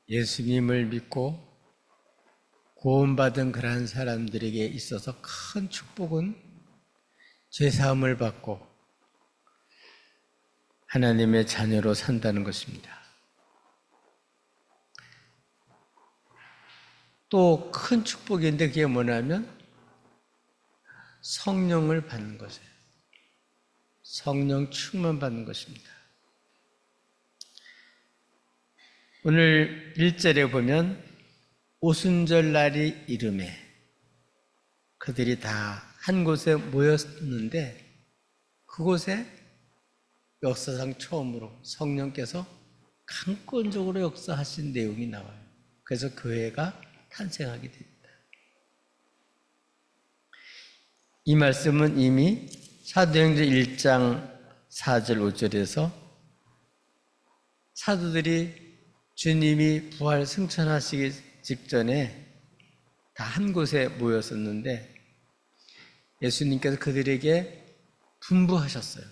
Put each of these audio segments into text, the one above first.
예수님을 믿고 구원받은 그러한 사람들에게 있어서 큰 축복은 죄사함을 받고 하나님의 자녀로 산다는 것입니다. 또 큰 축복인데 그게 뭐냐면 성령을 받는 것이에요. 성령 충만 받는 것입니다. 오늘 1절에 보면 오순절날이 이르매 그들이 다 한 곳에 모였는데 그곳에 역사상 처음으로 성령께서 강권적으로 역사하신 내용이 나와요. 그래서 교회가 탄생하게 됩니다. 이 말씀은 이미 사도행전 1장 4절 5절에서 사도들이 주님이 부활 승천하시기 직전에 다 한 곳에 모였었는데 예수님께서 그들에게 분부하셨어요.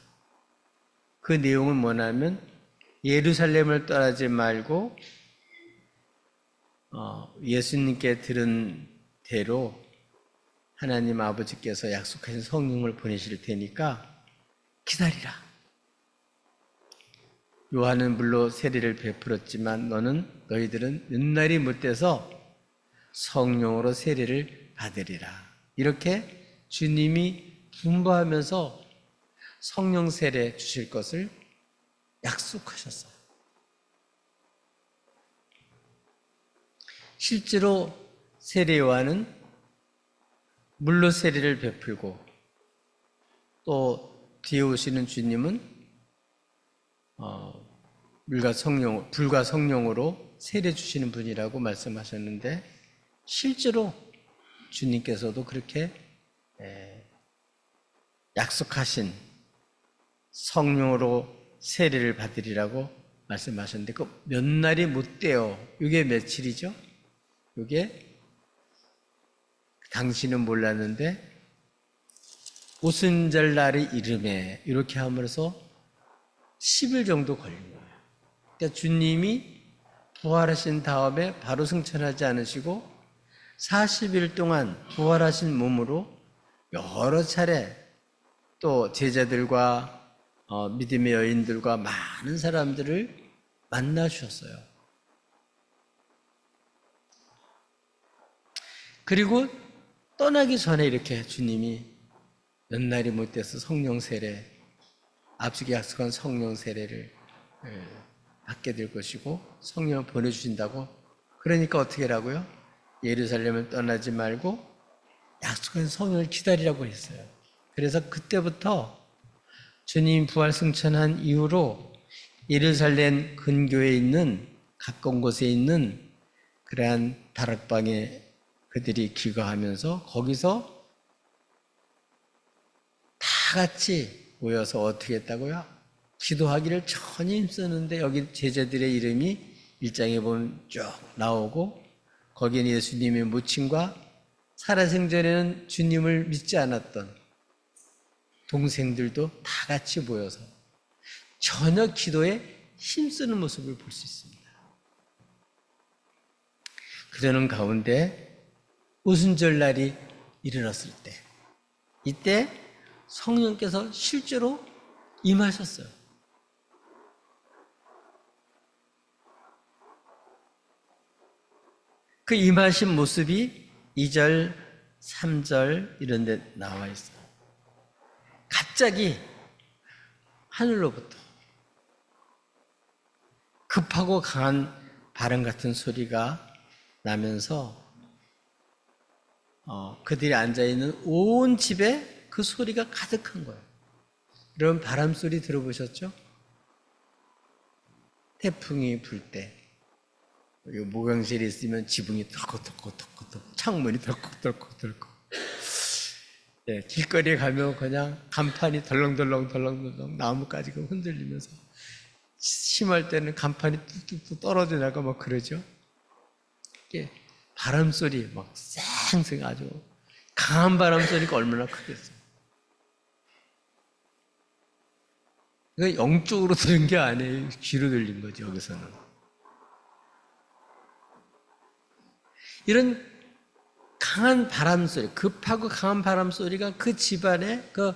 그 내용은 뭐냐면 예루살렘을 떠나지 말고 예수님께 들은 대로 하나님 아버지께서 약속하신 성령을 보내실 테니까 기다리라. 요한은 물로 세례를 베풀었지만 너희들은 몇 날이 못돼서 성령으로 세례를 받으리라. 이렇게 주님이 분부하면서 성령 세례 주실 것을 약속하셨어요. 실제로 세례 요한은 물로 세례를 베풀고 또 뒤에 오시는 주님은 불과 성령으로 세례 주시는 분이라고 말씀하셨는데 실제로 주님께서도 그렇게 약속하신 성령으로 세례를 받으리라고 말씀하셨는데 그 몇 날이 못 돼요. 이게 며칠이죠? 이게 당신은 몰랐는데 오순절 날이 이름에 이렇게 함으로써 10일 정도 걸린 거예요. 그러니까 주님이 부활하신 다음에 바로 승천하지 않으시고 40일 동안 부활하신 몸으로 여러 차례 또 제자들과 믿음의 여인들과 많은 사람들을 만나주셨어요. 그리고 떠나기 전에 이렇게 주님이 몇 날이 못 돼서 성령 세례, 앞서게 약속한 성령 세례를 받게 될 것이고 성령을 보내주신다고. 그러니까 어떻게 하라고요? 예루살렘을 떠나지 말고 약속한 성령을 기다리라고 했어요. 그래서 그때부터 주님 부활 승천한 이후로 예루살렘 근교에 있는 가까운 곳에 있는 그러한 다락방에 그들이 기거하면서 거기서 다 같이 모여서 어떻게 했다고요? 기도하기를 전히 힘쓰는데 여기 제자들의 이름이 1장에 보면 쭉 나오고 거기는 예수님의 모친과 살아생전에는 주님을 믿지 않았던 동생들도 다 같이 모여서 전혀 기도에 힘쓰는 모습을 볼 수 있습니다. 그러는 가운데 오순절 날이 이르렀을 때 이때 성령께서 실제로 임하셨어요. 그 임하신 모습이 2절, 3절 이런 데 나와 있어요. 갑자기 하늘로부터 급하고 강한 바람 같은 소리가 나면서 그들이 앉아있는 온 집에 그 소리가 가득한 거예요. 여러분 바람 소리 들어보셨죠? 태풍이 불 때 모경실에 있으면 지붕이 덜컥덜컥 창문이 덜컥덜컥 길거리에 가면 그냥 간판이 덜렁덜렁 나무가지가 흔들리면서 심할 때는 간판이 뚝뚝뚝 떨어져 나가 막 그러죠. 이게 바람 소리 막 쌩쌩 아주 강한 바람 소리가 얼마나 크겠어요. 이거 영적으로 들은 게 아니에요. 귀로 들린 거죠, 여기서는. 이런 강한 바람 소리, 급하고 강한 바람 소리가 그 집안에 그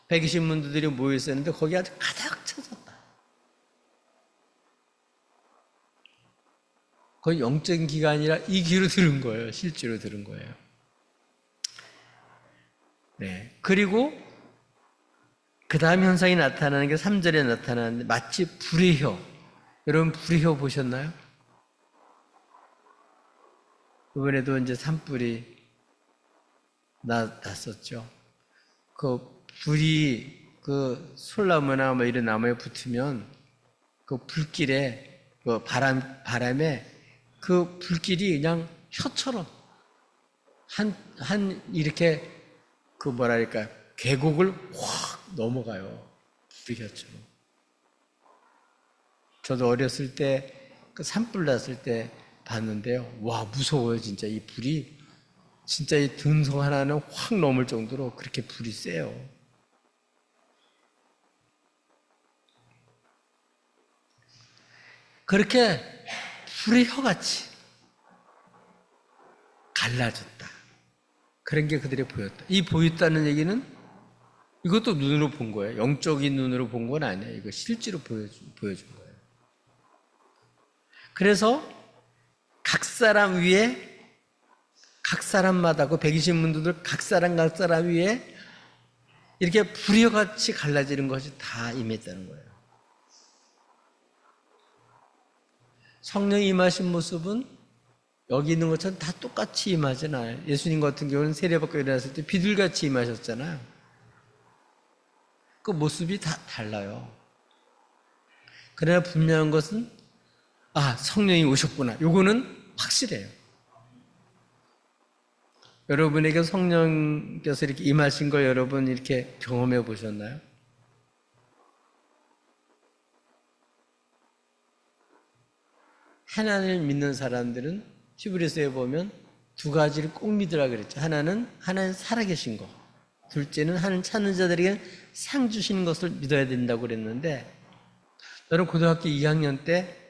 120문도들이 모여 있었는데 거기 아주 가득 찼었다. 거의 영적인 기가 아니라 이 귀로 들은 거예요. 실제로 들은 거예요. 네. 그리고 그 다음 현상이 나타나는 게 3절에 나타나는데 마치 불의 혀. 여러분 불의 혀 보셨나요? 이번에도 이제 산불이 났었죠. 그 불이 그 솔나무나 뭐 이런 나무에 붙으면 그 불길에 그 바람에 그 불길이 그냥 혀처럼 한 이렇게 그 뭐랄까 계곡을 확 넘어가요. 불이 혀처럼. 저도 어렸을 때 그 산불 났을 때 봤는데요. 와 무서워요 진짜. 이 불이 진짜 이 등성 하나는 확 넘을 정도로 그렇게 불이 세요. 그렇게 불의 혀같이 갈라졌다. 그런 게 그들이 보였다. 이 보였다는 얘기는 이것도 눈으로 본 거예요. 영적인 눈으로 본 건 아니에요. 이거 실제로 보여준 거예요. 그래서 각 사람 위에 각 사람마다 그 120문도들 각 사람 위에 이렇게 불효같이 갈라지는 것이 다 임했다는 거예요. 성령이 임하신 모습은 여기 있는 것처럼 다 똑같이 임하진 않아요. 예수님 같은 경우는 세례받고 일어났을 때 비둘같이 임하셨잖아요. 그 모습이 다 달라요. 그러나 분명한 것은 성령이 오셨구나. 요거는 확실해요. 여러분에게 성령께서 이렇게 임하신 걸 여러분 이렇게 경험해 보셨나요? 하나님을 믿는 사람들은 히브리서에 보면 두 가지를 꼭 믿으라 그랬죠. 하나는 하나님 살아계신 것, 둘째는 하나님 찾는 자들에게 상 주시는 것을 믿어야 된다고 그랬는데, 저는 고등학교 2학년 때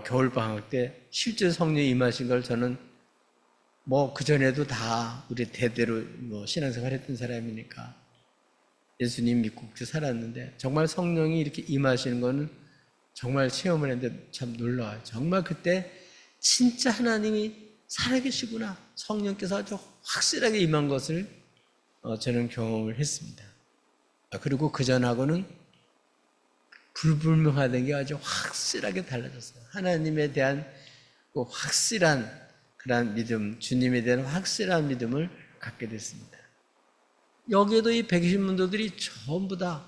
겨울방학 때 실제 성령이 임하신 걸 저는 그전에도 다 우리 대대로 신앙생활 했던 사람이니까 예수님 믿고 그렇게 살았는데, 정말 성령이 이렇게 임하시는 거는 정말 체험을 했는데 참 놀라워요. 정말 그때 진짜 하나님이 살아계시구나. 성령께서 아주 확실하게 임한 것을 저는 경험을 했습니다. 그리고 그전하고는 불분명하던 게 아주 확실하게 달라졌어요. 하나님에 대한 그 확실한 그런 믿음, 주님에 대한 확실한 믿음을 갖게 됐습니다. 여기에도 이 120문도들이 전부 다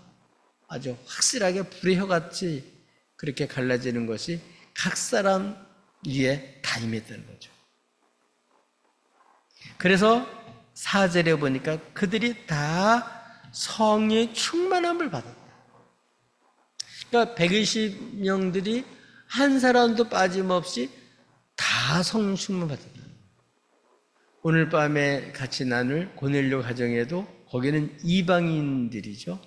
아주 확실하게 불의 혀같이 그렇게 갈라지는 것이 각 사람 위에 다 임했다는 거죠. 그래서 4절에 보니까 그들이 다 성령의 충만함을 받았다. 그러니까 120명들이 한 사람도 빠짐없이 다 성령 충만 받았다. 오늘 밤에 같이 나눌 고넬료 가정에도 거기는 이방인들이죠.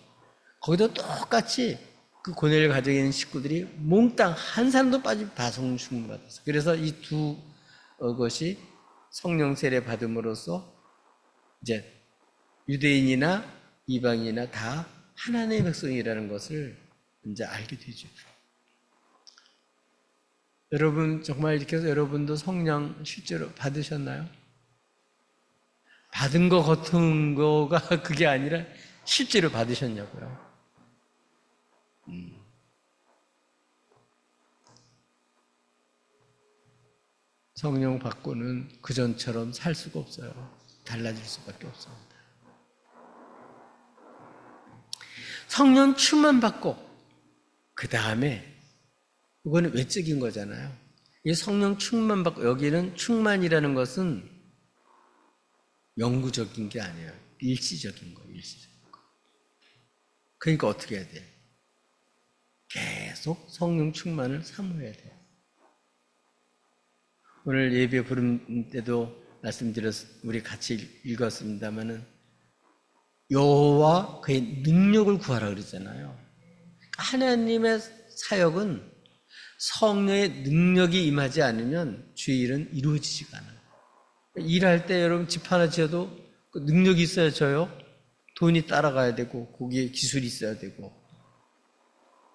거기도 똑같이 그 고넬료 가정에 있는 식구들이 몽땅 한 사람도 빠지면 다 성령 충만 받았어요. 그래서 이 두 것이 성령 세례 받음으로써 이제 유대인이나 이방인이나 다 하나님의 백성이라는 것을 이제 알게 되죠. 여러분 정말 이렇게 해서 여러분도 성령 실제로 받으셨나요? 받은 것 같은 거가 그게 아니라 실제로 받으셨냐고요? 성령 받고는 그전처럼 살 수가 없어요. 달라질 수밖에 없습니다. 성령 충만 받고 그 다음에 이거는 외적인 거잖아요. 이 성령 충만 받고, 여기는 충만이라는 것은 영구적인 게 아니에요. 일시적인 거예요. 일시적인 거. 그러니까 어떻게 해야 돼요? 계속 성령 충만을 사모해야 돼요. 오늘 예배 부름 때도 우리 같이 읽었습니다마는 여호와 그의 능력을 구하라 그랬잖아요. 하나님의 사역은 성령의 능력이 임하지 않으면 주의 일은 이루어지지가 않아요. 일할 때 여러분 집 하나 지어도 그 능력이 있어야 져요. 돈이 따라가야 되고 거기에 기술이 있어야 되고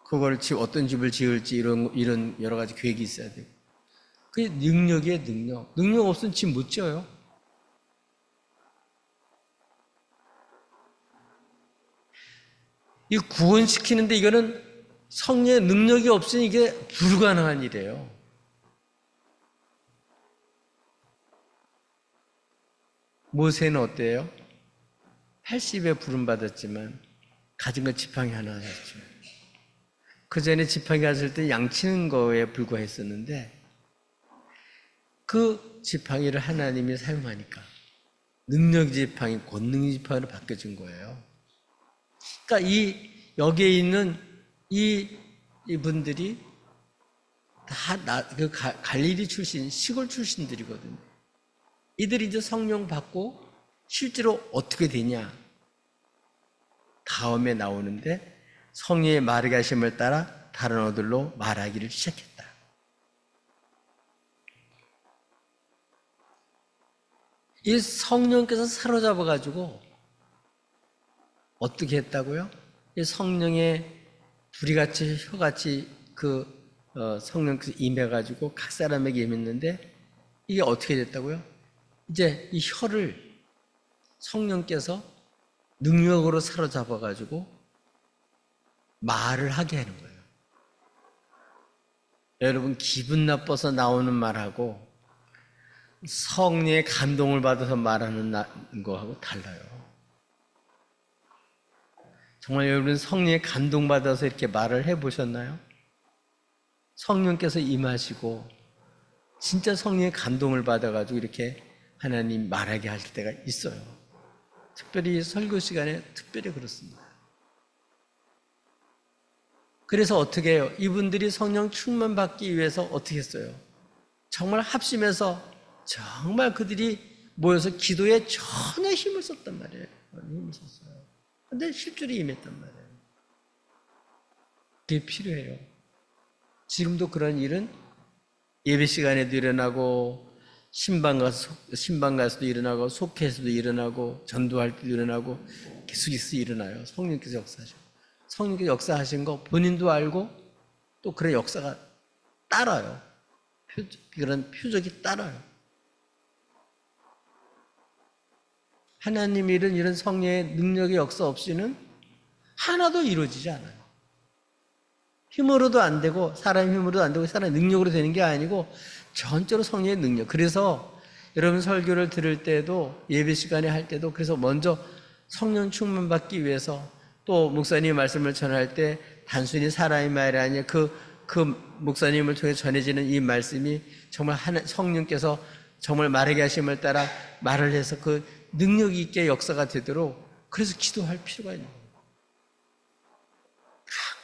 그걸 어떤 집을 지을지 이런 여러 가지 계획이 있어야 되고 그게 능력이에요. 능력 없으면 집 못 지어요. 이 구원시키는데 이거는 성령의 능력이 없으니 이게 불가능한 일이에요. 모세는 어때요? 80에 부름받았지만 가진 건 지팡이 하나였죠. 그 전에 지팡이 가질 때 양치는 거에 불과했었는데 그 지팡이를 하나님이 사용하니까 능력 지팡이, 권능 지팡이로 바뀌어진 거예요. 그러니까 여기에 있는 이분들이 다 갈릴리 출신, 시골 출신들이거든요. 이들이 이제 성령 받고 실제로 어떻게 되냐? 다음에 나오는데 성령의 말하게 하심을 따라 다른 언어들로 말하기를 시작했다. 이 성령께서 사로잡아가지고 어떻게 했다고요? 이 성령의 불이같이 혀같이 성령께서 임해가지고 각 사람에게 임했는데 이게 어떻게 됐다고요? 이제 이 혀를 성령께서 능력으로 사로잡아가지고 말을 하게 하는 거예요. 여러분 기분 나빠서 나오는 말하고 성령의 감동을 받아서 말하는 거하고 달라요. 정말 여러분 성령의 감동받아서 이렇게 말을 해보셨나요? 성령께서 임하시고 진짜 성령의 감동을 받아가지고 이렇게 하나님 말하게 하실 때가 있어요. 특별히 설교 시간에 특별히 그렇습니다. 그래서 어떻게 해요? 이분들이 성령 충만 받기 위해서 어떻게 했어요? 정말 합심해서 정말 그들이 모여서 기도에 전혀 힘을 썼단 말이에요. 힘을 썼어요. 근데 실제로 임했단 말이에요. 그게 필요해요. 지금도 그런 일은 예배 시간에도 일어나고 신방 가서도 일어나고 속회에서도 일어나고 전도할 때도 일어나고 계속 일어나요. 성령께서 역사하시고 성령께서 역사하신 거 본인도 알고 또 그런 역사가 따라요. 그런 표적이 따라요. 하나님 일은 이런 성령의 능력의 역사 없이는 하나도 이루어지지 않아요. 힘으로도 안 되고 사람 힘으로도 안 되고 사람 능력으로 되는 게 아니고 전적으로 성령의 능력. 그래서 여러분 설교를 들을 때도 예배 시간에 할 때도 그래서 먼저 성령 충만 받기 위해서 또 목사님 말씀을 전할 때 단순히 사람의 말이 아니라 그 목사님을 통해 전해지는 이 말씀이 정말 성령께서 정말 말하게 하심을 따라 말을 해서 그 능력 있게 역사가 되도록 그래서 기도할 필요가 있는 거예요.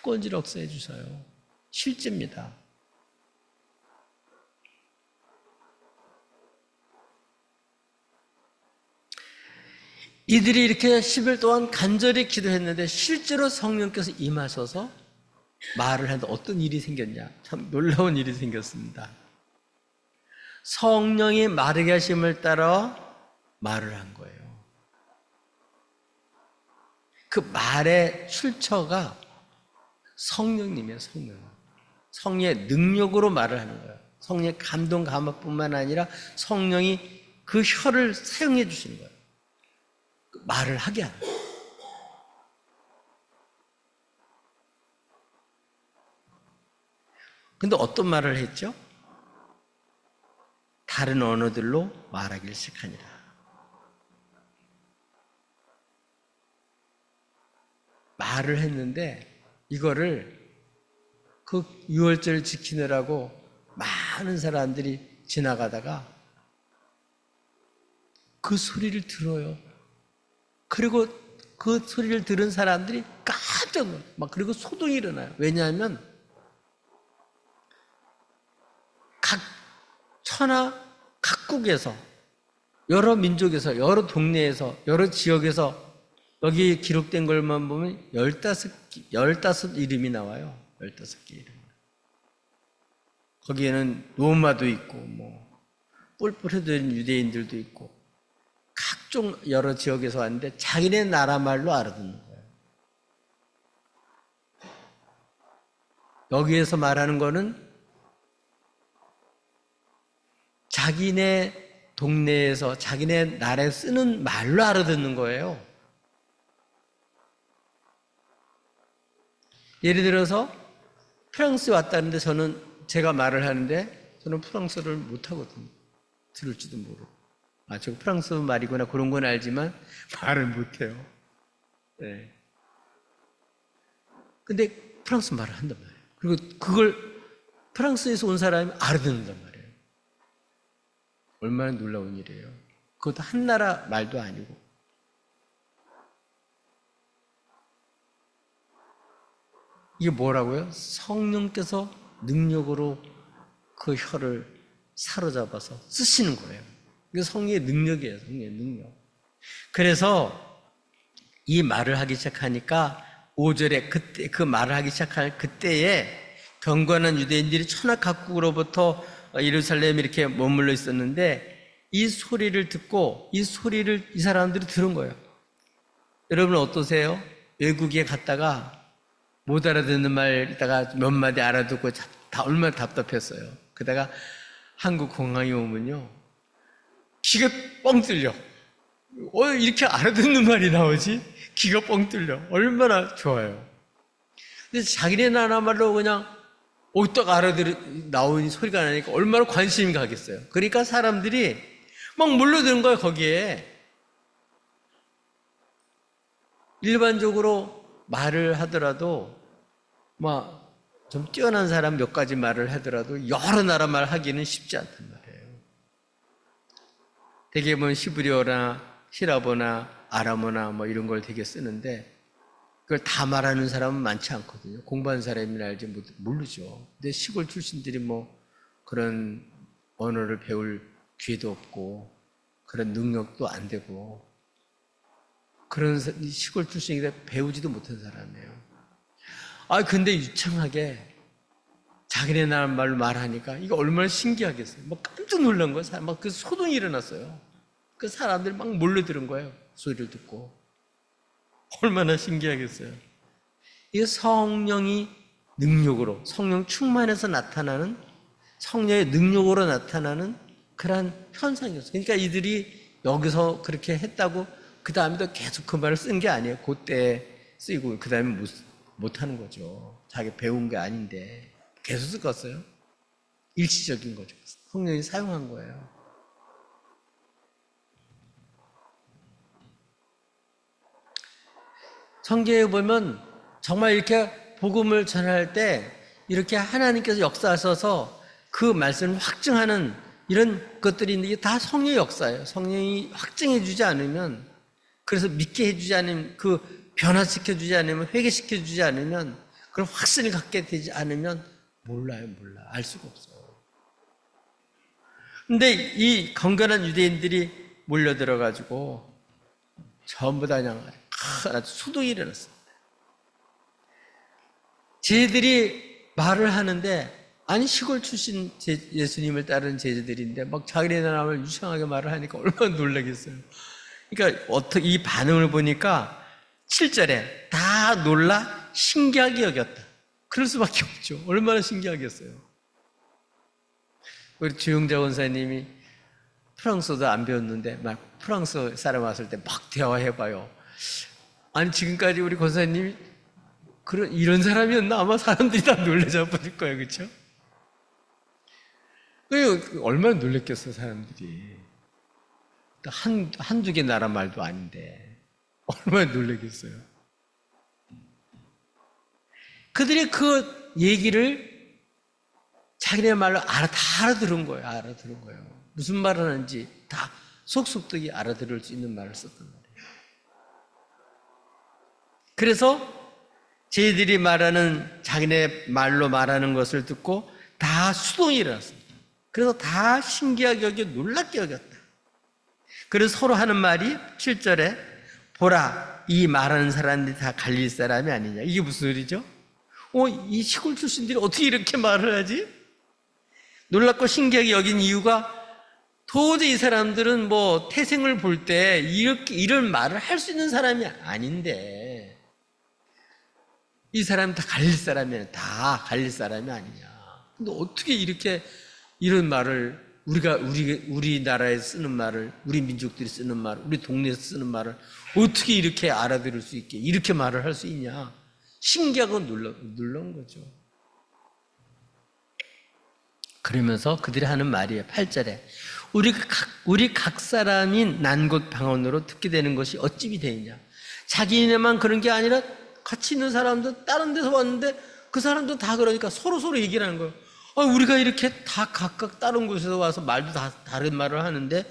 건지를 역사해 주셔요. 실제입니다. 이들이 이렇게 10일 동안 간절히 기도했는데 실제로 성령께서 임하셔서 말을 하는데 어떤 일이 생겼냐? 참 놀라운 일이 생겼습니다. 성령이 말하게 하심을 따라 말을 한 거예요. 그 말의 출처가 성령님이에요, 성령. 성령의 능력으로 말을 하는 거예요. 성령의 감동, 감화뿐만 아니라 성령이 그 혀를 사용해 주시는 거예요. 말을 하게 하는 거예요. 근데 어떤 말을 했죠? 다른 언어들로 말하기를 시작하니라. 말을 했는데 이거를 그 유월절을 지키느라고 많은 사람들이 지나가다가 그 소리를 들어요. 그리고 그 소리를 들은 사람들이 깜짝 놀라요. 막 그리고 소동이 일어나요. 왜냐하면 각 각국에서 여러 민족에서 여러 동네에서 여러 지역에서 여기 기록된 걸만 보면 15 이름이 나와요. 15개 이름. 거기에는 로마도 있고 뿔뿔해진 유대인들도 있고 각종 여러 지역에서 왔는데 자기네 나라 말로 알아듣는 거예요. 여기에서 말하는 거는 자기네 동네에서 자기네 나라에 쓰는 말로 알아듣는 거예요. 예를 들어서 프랑스에 왔다는데 제가 말을 하는데 저는 프랑스어를 못하거든요. 들을지도 모르고. 저 프랑스 말이구나 그런 건 알지만 말을 못해요. 네. 근데 프랑스 말을 한단 말이에요. 그리고 그걸 프랑스에서 온 사람이 알아듣는단 말이에요. 얼마나 놀라운 일이에요. 그것도 한 나라 말도 아니고. 이게 뭐라고요? 성령께서 능력으로 그 혀를 사로잡아서 쓰시는 거예요. 이게 성령의 능력이에요. 성령의 능력. 그래서 이 말을 하기 시작하니까 5절에 그때 그 말을 하기 시작할 그때에 경건한 유대인들이 천하 각국으로부터 예루살렘에 이렇게 머물러 있었는데 이 소리를 듣고 이 소리를 이 사람들이 들은 거예요. 여러분 어떠세요? 외국에 갔다가 못 알아듣는 말 있다가 몇 마디 알아듣고 다 얼마나 답답했어요. 그러다가 한국 공항에 오면요 귀가 뻥 뚫려. 이렇게 알아듣는 말이 나오지? 귀가 뻥 뚫려. 얼마나 좋아요. 근데 자기네 나라 말로 그냥 딱 나오는 소리가 나니까 얼마나 관심이 가겠어요. 그러니까 사람들이 막 몰려드는 거예요, 거기에. 일반적으로 말을 하더라도, 좀 뛰어난 사람 몇 가지 말을 하더라도 여러 나라 말 하기는 쉽지 않단 말이에요. 되게 보면 히브리어나 히라보나 아람어나 이런 걸 되게 쓰는데, 그걸 다 말하는 사람은 많지 않거든요. 공부한 사람이나 알지 모르죠. 근데 시골 출신들이 그런 언어를 배울 기회도 없고 그런 능력도 안 되고 그런 시골 출신이라 배우지도 못한 사람이에요. 근데 유창하게 자기네 나라 말로 말하니까 이거 얼마나 신기하겠어요. 깜짝 놀란 거예요. 그 소동이 일어났어요. 그 사람들이 막 몰려드는 거예요. 소리를 듣고. 얼마나 신기하겠어요. 이게 성령이 능력으로, 성령 충만해서 나타나는, 성령의 능력으로 나타나는 그러한 현상이었어요. 그러니까 이들이 여기서 그렇게 했다고 그 다음에도 계속 그 말을 쓴 게 아니에요. 그때 쓰이고 그 다음에 못하는 거죠. 자기 배운 게 아닌데 계속 썼어요. 일시적인 거죠. 성령이 사용한 거예요. 성경에 보면 정말 이렇게 복음을 전할 때 이렇게 하나님께서 역사하셔서 그 말씀을 확증하는 이런 것들이 있는데 이게 다 성령의 역사예요. 성령이 확증해 주지 않으면, 그래서 믿게 해주지 않으면, 변화시켜 주지 않으면, 회개시켜 주지 않으면, 그런 확신을 갖게 되지 않으면 몰라. 알 수가 없어요. 근데 이 건강한 유대인들이 몰려들어가지고 전부 다 그냥 아주 소동이 일어났습니다. 쟤들이 말을 하는데, 시골 출신 예수님을 따르는 제자들인데 자기네 나라를 유창하게 말을 하니까 얼마나 놀라겠어요. 그러니까 이 반응을 보니까 7절에 다 놀라 신기하게 여겼다. 그럴 수밖에 없죠. 얼마나 신기하겠어요. 우리 주영자 원사님이 프랑스어도 안 배웠는데 프랑스 사람 왔을 때 대화해봐요. 지금까지 우리 권사님이 이런 사람이었나? 아마 사람들이 다 놀라져버릴 거예요. 그렇죠? 얼마나 놀랬겠어, 사람들이. 한두 개 나라 말도 아닌데 얼마나 놀라겠어요. 그들이 그 얘기를 자기네 말로 다 알아들은 거예요. 무슨 말을 하는지 다 속속들이 알아들을 수 있는 말을 썼단 말이에요. 그래서 쟤들이 말하는, 자기네 말로 말하는 것을 듣고 다 수동이 일어났습니다. 그래서 다 신기하게 여겨 놀랍게 여겼다. 그래서 서로 하는 말이 7절에 보라, 이 말하는 사람들이 다 갈릴 사람이 아니냐. 이게 무슨 소리죠? 이 시골 출신들이 어떻게 이렇게 말을 하지? 놀랍고 신기하게 여긴 이유가 도저히 이 사람들은 뭐 태생을 볼 때 이렇게 이런 말을 할 수 있는 사람이 아닌데, 이 사람 다 갈릴 사람이 다 갈릴 사람이 아니냐. 근데 어떻게 이렇게 이런 말을 우리나라에 쓰는 말을, 우리 민족들이 쓰는 말을, 우리 동네에서 쓰는 말을 어떻게 이렇게 알아들을 수 있게 이렇게 말을 할 수 있냐. 신기하고 놀라운 거죠. 그러면서 그들이 하는 말이에요. 8절에 우리 각 사람이 난 곳 방언으로 듣게 되는 것이 어찌 되느냐. 자기네만 그런 게 아니라 같이 있는 사람도 다른 데서 왔는데 그 사람도 다 그러니까 서로 얘기를 하는 거예요. 우리가 이렇게 다 각각 다른 곳에서 와서 말도 다 다른 말을 하는데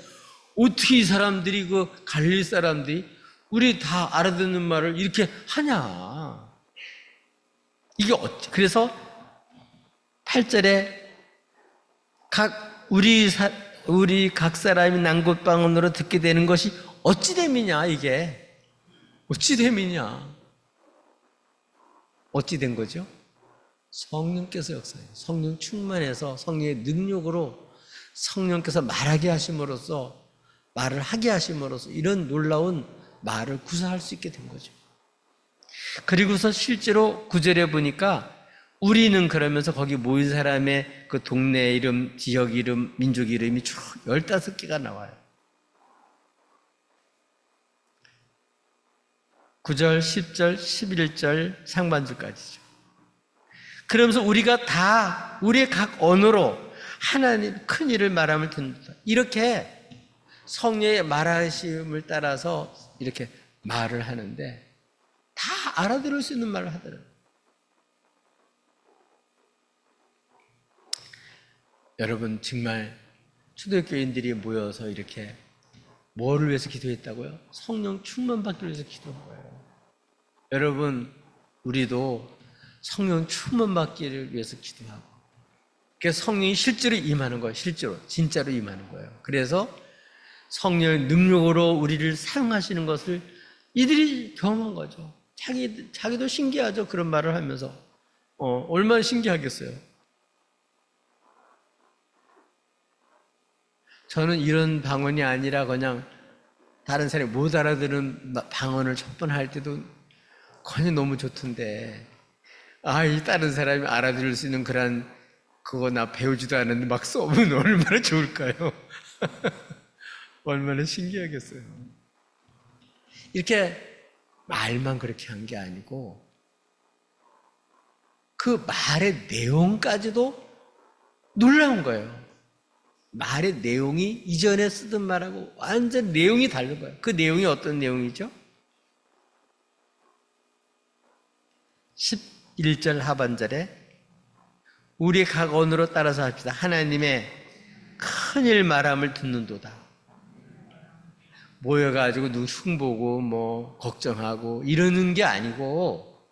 어떻게 이 사람들이 그 갈릴 사람들이 우리 다 알아듣는 말을 이렇게 하냐. 이게 그래서 8절에 우리 각 사람이 난 곳 방언으로 듣게 되는 것이 어찌 됨이냐. 이게 어찌 됨이냐. 어찌 된 거죠? 성령께서 역사해요. 성령 충만해서 성령의 능력으로 성령께서 말하게 하심으로써 말을 하게 하심으로써 이런 놀라운 말을 구사할 수 있게 된 거죠. 그리고서 실제로 9절에 보니까 우리는 그러면서 거기 모인 사람의 그 동네 이름, 지역 이름, 민족 이름이 쭉 15개가 나와요. 9절, 10절, 11절 상반절까지죠. 그러면서 우리가 다 우리의 각 언어로 하나님 큰 일을 말함을 듣는다. 이렇게 성령의 말하심을 따라서 이렇게 말을 하는데 다 알아들을 수 있는 말을 하더라고요. 여러분 정말 초대교인들이 모여서 이렇게 뭐를 위해서 기도했다고요? 성령 충만 받기 위해서 기도한 거예요. 여러분 우리도 성령 충만 받기를 위해서 기도하고 그래서 성령이 실제로 임하는 거예요. 실제로 진짜로 임하는 거예요. 그래서 성령의 능력으로 우리를 사용하시는 것을 이들이 경험한 거죠. 자기도 신기하죠. 그런 말을 하면서 얼마나 신기하겠어요. 저는 이런 방언이 아니라 그냥 다른 사람이 못 알아듣는 방언을 첫 번 할 때도 그냥 너무 좋던데 이 다른 사람이 알아들을 수 있는 그거 나 배우지도 않았는데 막 써보면 얼마나 좋을까요? 얼마나 신기하겠어요. 이렇게 말만 그렇게 한 게 아니고 그 말의 내용까지도 놀라운 거예요. 말의 내용이 이전에 쓰던 말하고 완전 내용이 다른 거예요. 그 내용이 어떤 내용이죠? 11절 하반절에 우리 각 언어로 따라서 합시다. 하나님의 큰일 말함을 듣는도다. 모여가지고 누구 흉보고 뭐 걱정하고 이러는 게 아니고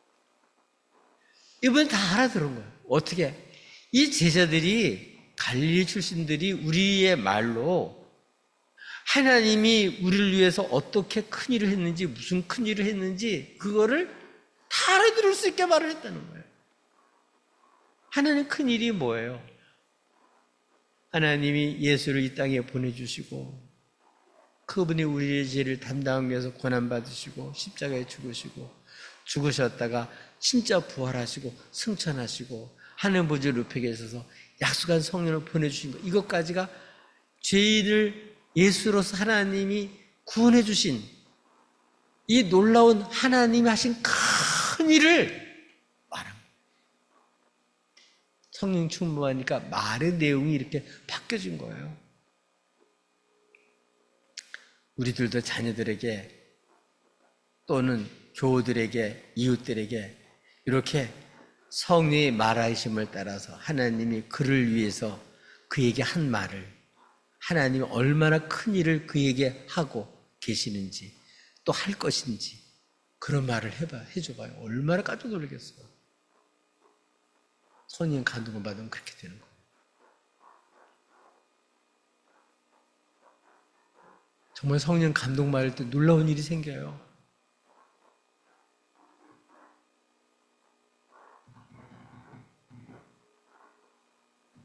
이번엔 다 알아들은 거예요. 어떻게? 이 제자들이 갈릴리 출신들이 우리의 말로 하나님이 우리를 위해서 어떻게 큰일을 했는지 무슨 큰일을 했는지 그거를 다 알아들을 수 있게 말을 했다는 거예요. 하나님 큰일이 뭐예요? 하나님이 예수를 이 땅에 보내주시고 그분이 우리의 죄를 담당하기 위해서 고난받으시고 십자가에 죽으시고 죽으셨다가 진짜 부활하시고 승천하시고 하늘 보좌 높이 계셔서 약속한 성령을 보내주신 것 이것까지가 죄인을 예수로서 하나님이 구원해 주신 이 놀라운 하나님이 하신 큰 일을 말합니다. 성령 충만하니까 말의 내용이 이렇게 바뀌어진 거예요. 우리들도 자녀들에게 또는 교우들에게 이웃들에게 이렇게 성령의 말하심을 따라서 하나님이 그를 위해서 그에게 한 말을 하나님이 얼마나 큰 일을 그에게 하고 계시는지 또 할 것인지 그런 말을 해줘봐요. 얼마나 깜짝 놀라겠어요. 성령 감동을 받으면 그렇게 되는 거예요. 정말 성령 감동 받을 때 놀라운 일이 생겨요.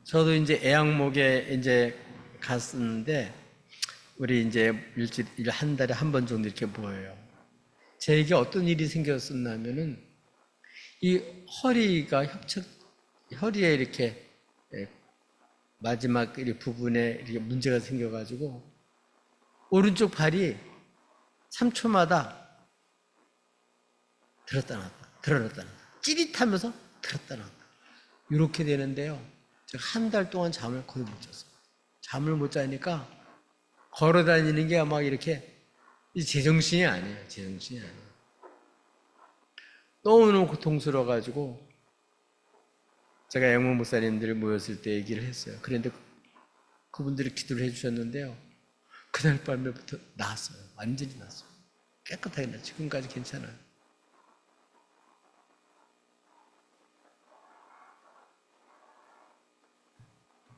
저도 이제 애양목에 이제 갔었는데 우리 이제 일주일 한 달에 한 번 정도 이렇게 모여요. 제게 어떤 일이 생겼었냐면은 이 허리에 이렇게 마지막 부분에 이렇게 문제가 생겨가지고 오른쪽 발이 3초마다 들었다 놨다 찌릿하면서 들었다 놨다 이렇게 되는데요. 제가 한 달 동안 잠을 거의 못 잤어요. 잠을 못 자니까 걸어 다니는 게 막 이렇게 제정신이 아니에요. 너무너무 고통스러워가지고 제가 양모 목사님들 모였을 때 얘기를 했어요. 그런데 그분들이 기도를 해주셨는데요. 그날 밤에부터 나았어요. 완전히 나았어요. 깨끗하게 나. 지금까지 괜찮아요.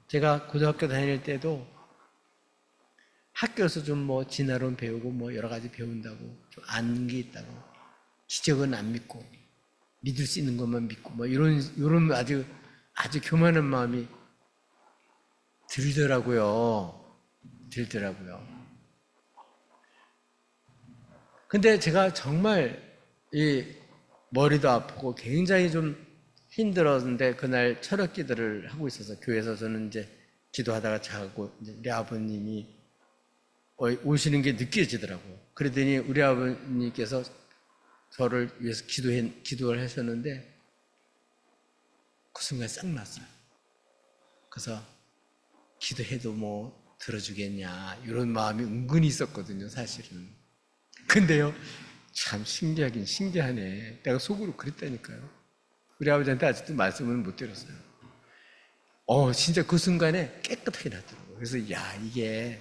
제가 고등학교 다닐 때도 학교에서 좀 뭐 진화론 배우고 뭐 여러 가지 배운다고 좀 아는 게 있다고 기적은 안 믿고 믿을 수 있는 것만 믿고 뭐 이런 아주 교만한 마음이 들더라고요. 근데 제가 정말 이 머리도 아프고 굉장히 좀 힘들었는데 그날 철학 기도를 하고 있어서 교회에서 저는 이제 기도하다가 자고 이제 우리 아버님이 오시는 게 느껴지더라고요. 그러더니 우리 아버님께서 저를 위해서 기도를 하셨는데 그 순간 싹 났어요. 그래서 기도해도 뭐 들어주겠냐 이런 마음이 은근히 있었거든요, 사실은. 근데요, 참 신기하긴 신기하네. 내가 속으로 그랬다니까요. 우리 아버지한테 아직도 말씀을 못 드렸어요. 진짜 그 순간에 깨끗하게 났더라고요. 그래서 이게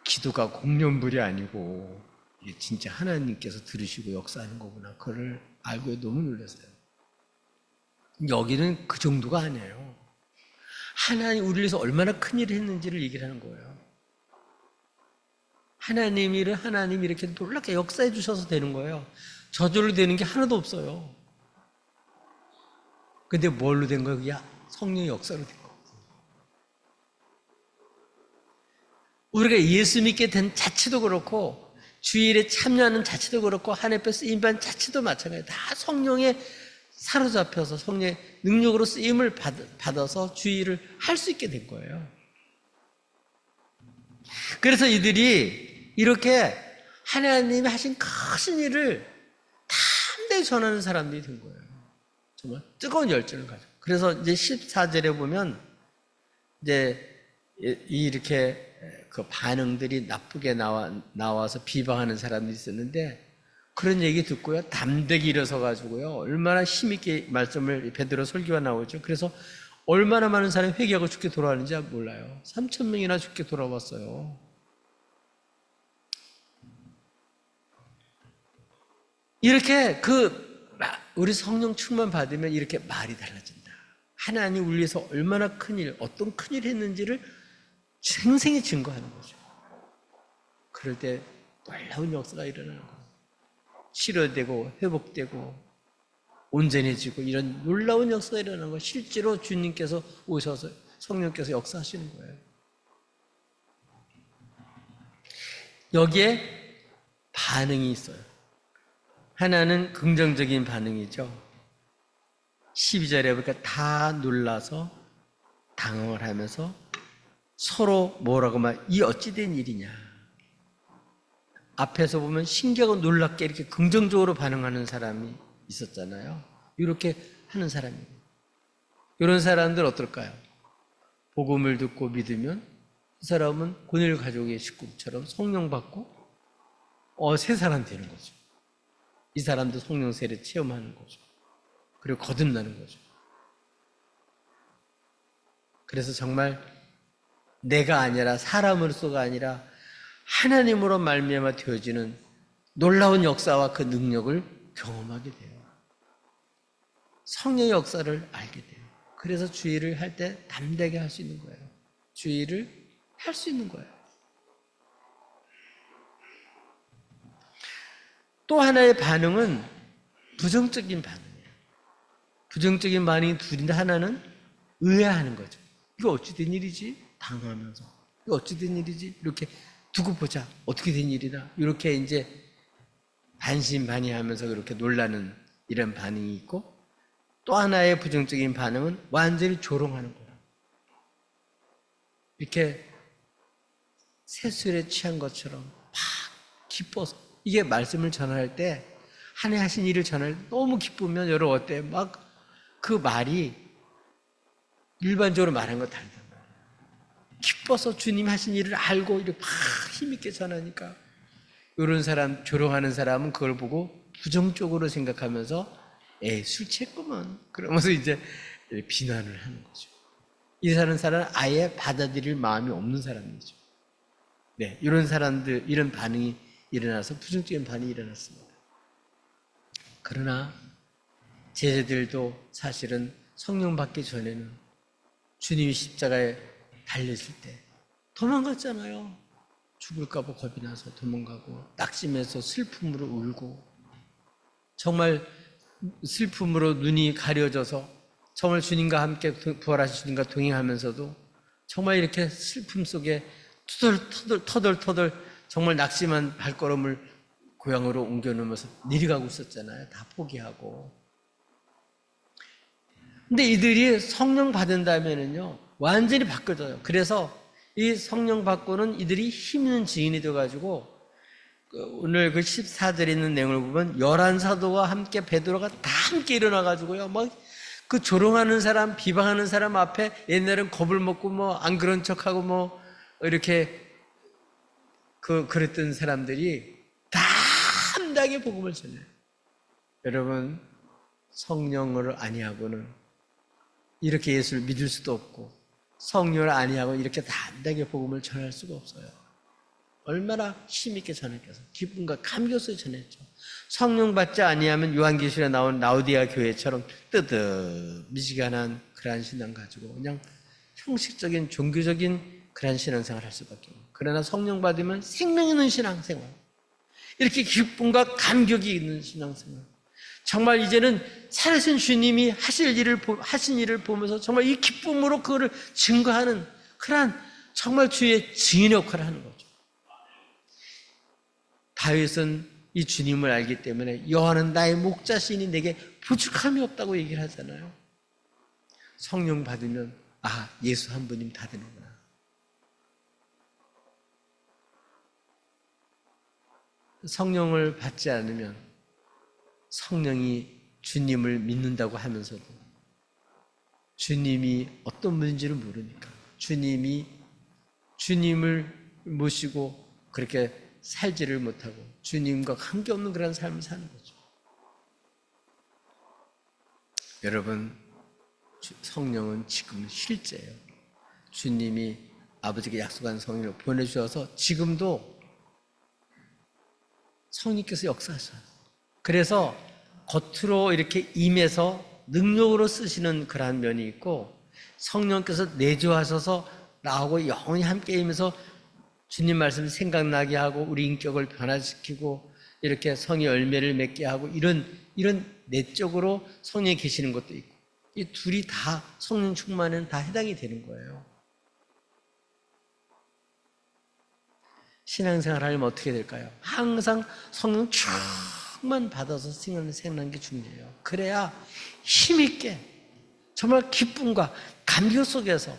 기도가 공연불이 아니고 이게 진짜 하나님께서 들으시고 역사하는 거구나. 그걸 알고 너무 놀랐어요. 여기는 그 정도가 아니에요. 하나님 우리를 위해서 얼마나 큰 일을 했는지를 얘기를 하는 거예요. 하나님이 이렇게 놀랍게 역사해 주셔서 되는 거예요. 저절로 되는 게 하나도 없어요. 근데 뭘로 된 거예요? 성령의 역사로 된 거예요. 우리가 예수 믿게 된 자체도 그렇고 주일에 참여하는 자체도 그렇고 하나님께 쓰임받은 자체도 마찬가지예요. 다 성령에 사로잡혀서 성령의 능력으로 쓰임을 받아서 주일을 할 수 있게 된 거예요. 그래서 이들이 이렇게 하나님이 하신 큰 일을 담대히 전하는 사람들이 된 거예요. 정말 뜨거운 열정을 가지고. 그래서 이제 14절에 보면 이제 이렇게 그 반응들이 나쁘게 나와서 비방하는 사람들이 있었는데 그런 얘기 듣고요. 담대히 일어서 가지고요. 얼마나 힘있게 말씀을 베드로 설교가 나오죠. 그래서 얼마나 많은 사람이 회개하고 죽게 돌아왔는지 몰라요. 3,000명이나 죽게 돌아왔어요. 이렇게 우리 성령 충만 받으면 이렇게 말이 달라진다. 하나님 우리 위해서 얼마나 큰일, 어떤 큰일 했는지를 생생히 증거하는 거죠. 그럴 때 놀라운 역사가 일어나는 거예요. 치료되고 회복되고 온전해지고 이런 놀라운 역사가 일어나는 거예요. 실제로 주님께서 오셔서 성령께서 역사하시는 거예요. 여기에 반응이 있어요. 하나는 긍정적인 반응이죠. 12절에 보니까 다 놀라서 당황을 하면서 서로 뭐라고 이 어찌된 일이냐. 앞에서 보면 신기하고 놀랍게 이렇게 긍정적으로 반응하는 사람이 있었잖아요. 이렇게 하는 사람이에요. 이런 사람들 어떨까요? 복음을 듣고 믿으면 그 사람은 권위를 가지고 계신 식구처럼 성령 받고 새 사람 되는 거죠. 이 사람도 성령 세례 체험하는 거죠. 그리고 거듭나는 거죠. 그래서 정말 내가 아니라 사람으로서가 아니라 하나님으로 말미암아 되어지는 놀라운 역사와 그 능력을 경험하게 돼요. 성령의 역사를 알게 돼요. 그래서 주일을 할 때 담대하게 할 수 있는 거예요. 주일을 할 수 있는 거예요. 또 하나의 반응은 부정적인 반응이에요. 부정적인 반응이 둘인데 하나는 의아해하는 거죠. 이거 어찌 된 일이지? 당하면서 이거 어찌 된 일이지? 이렇게 두고 보자. 어떻게 된 일이나 이렇게 이제 반신반의하면서 그렇게 놀라는 이런 반응이 있고, 또 하나의 부정적인 반응은 완전히 조롱하는 거예요. 이렇게 새술에 취한 것처럼 막 기뻐서, 이게 말씀을 전할 때 한 해 하신 일을 전할 때 너무 기쁘면 여러분 어때요? 막 그 말이 일반적으로 말하는 거 다르단 말이에요. 기뻐서 주님 하신 일을 알고 이렇게 막 힘있게 전하니까, 이런 사람, 조롱하는 사람은 그걸 보고 부정적으로 생각하면서 술 취했구먼 그러면서 이제 비난을 하는 거죠. 이 사람은 아예 받아들일 마음이 없는 사람이죠. 네, 이런 사람들, 이런 반응이 일어나서 부정적인 반응이 일어났습니다. 그러나 제자들도 사실은 성령 받기 전에는 주님이 십자가에 달렸을 때 도망갔잖아요. 죽을까 봐 겁이 나서 도망가고, 낙심해서 슬픔으로 울고, 정말 슬픔으로 눈이 가려져서 정말 주님과 함께 부활하신 주님과 동행하면서도 정말 이렇게 슬픔 속에 터덜터덜 정말 낙심한 발걸음을 고향으로 옮겨놓으면서 내려가고 있었잖아요. 다 포기하고. 근데 이들이 성령 받은다면은요, 완전히 바뀌어져요. 그래서 이 성령 받고는 이들이 힘 있는 증인이 돼가지고, 오늘 그 14절에 있는 내용을 보면 11사도와 함께 베드로가 다 함께 일어나가지고요, 막 그 조롱하는 사람, 비방하는 사람 앞에 옛날엔 겁을 먹고 뭐 안 그런 척하고 뭐 이렇게 그랬던 사람들이 다 함당에 복음을 전해요. 여러분, 성령을 아니하고는 이렇게 예수를 믿을 수도 없고, 성령을 아니하고 이렇게 담대하게 복음을 전할 수가 없어요. 얼마나 힘있게 전했겠어요. 기쁨과 감격스레 전했죠. 성령 받지 아니하면 요한계시록에 나온 라우디아 교회처럼 뜨뜻미지근한 그러한 신앙 가지고 그냥 형식적인 종교적인 그러한 신앙생활을 할 수밖에 없어요. 그러나 성령 받으면 생명 있는 신앙생활, 이렇게 기쁨과 감격이 있는 신앙생활, 정말 이제는 살아계신 주님이 하신 일을 보면서 정말 이 기쁨으로 그거를 증거하는 그러한 정말 주의 증인 역할을 하는 거죠. 다윗은 이 주님을 알기 때문에 여호와는 나의 목자시니 내게 부족함이 없다고 얘기를 하잖아요. 성령 받으면 예수 한 분이면 다 되는구나. 성령을 받지 않으면 성령이 주님을 믿는다고 하면서도 주님이 어떤 분인지를 모르니까 주님을 모시고 그렇게 살지를 못하고 주님과 관계없는 그런 삶을 사는 거죠. 여러분, 성령은 지금 실제예요. 주님이 아버지께 약속한 성령을 보내주셔서 지금도 성령께서 역사하셔요. 그래서 겉으로 이렇게 임해서 능력으로 쓰시는 그러한 면이 있고, 성령께서 내주하셔서 나하고 영원히 함께 임해서 주님 말씀이 생각나게 하고 우리 인격을 변화시키고 이렇게 성의 열매를 맺게 하고 이런 내적으로 성령이 계시는 것도 있고, 이 둘이 다 성령 충만에는 다 해당이 되는 거예요. 신앙생활 하려면 어떻게 될까요? 항상 성령 충만 받아서 생각나는 게 중요해요. 그래야 힘있게 정말 기쁨과 감격 속에서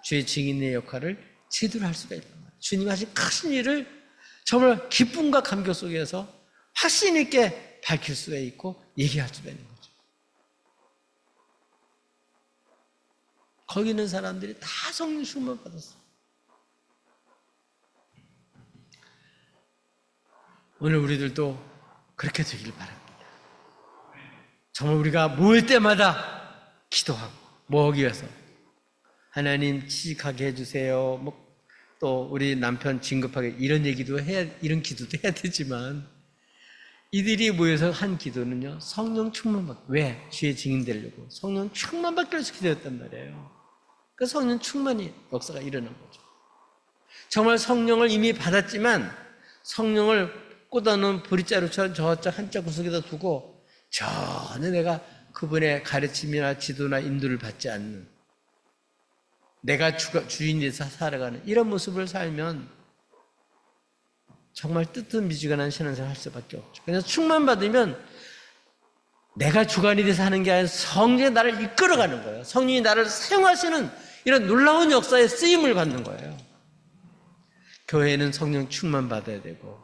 주의 증인의 역할을 제대로 할 수가 있단 말이에요. 주님 하신 크신 일을 정말 기쁨과 감격 속에서 확신 있게 밝힐 수가 있고 얘기할 수가 있는 거죠. 거기 있는 사람들이 다 성령 충만 받았어요. 오늘 우리들도 그렇게 되길 바랍니다. 정말 우리가 모일 때마다 기도하고 뭐하기 위해서 하나님 취직하게 해주세요. 또 우리 남편 진급하게 이런 기도도 해야 되지만, 이들이 모여서 한 기도는요, 성령 충만받기. 왜? 주의 증인 되려고 성령 충만받기 위해서 기도했단 말이에요. 그 성령 충만이 역사가 일어난 거죠. 정말 성령을 이미 받았지만 성령을 꽂아놓은 보릿자루처럼 저쪽 한자 구석에다 두고 전혀 내가 그분의 가르침이나 지도나 인도를 받지 않는, 내가 주인이 돼서 살아가는 이런 모습을 살면 정말 뜨뜻미지근한 신앙생활 할 수밖에 없죠. 그래서 충만받으면 내가 주관이 돼서 하는 게 아니라 성령이 나를 이끌어가는 거예요. 성령이 나를 사용하시는 이런 놀라운 역사에 쓰임을 받는 거예요. 교회는 성령 충만받아야 되고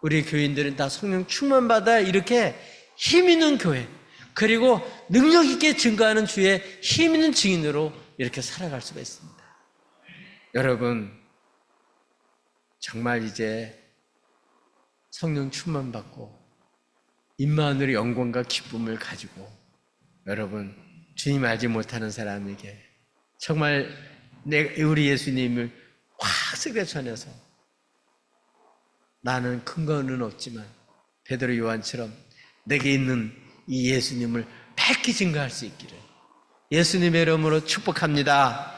우리 교인들은 다 성령 충만받아야 이렇게 힘 있는 교회, 그리고 능력 있게 증거하는 주의 힘 있는 증인으로 이렇게 살아갈 수가 있습니다. 여러분, 정말 이제 성령 충만받고 임마누엘의 영광과 기쁨을 가지고 여러분, 주님 알지 못하는 사람에게 정말 우리 예수님을 확 세게 전해서 나는 큰 거는 없지만 베드로 요한처럼 내게 있는 이 예수님을 밝히 증거할 수 있기를 예수님의 이름으로 축복합니다.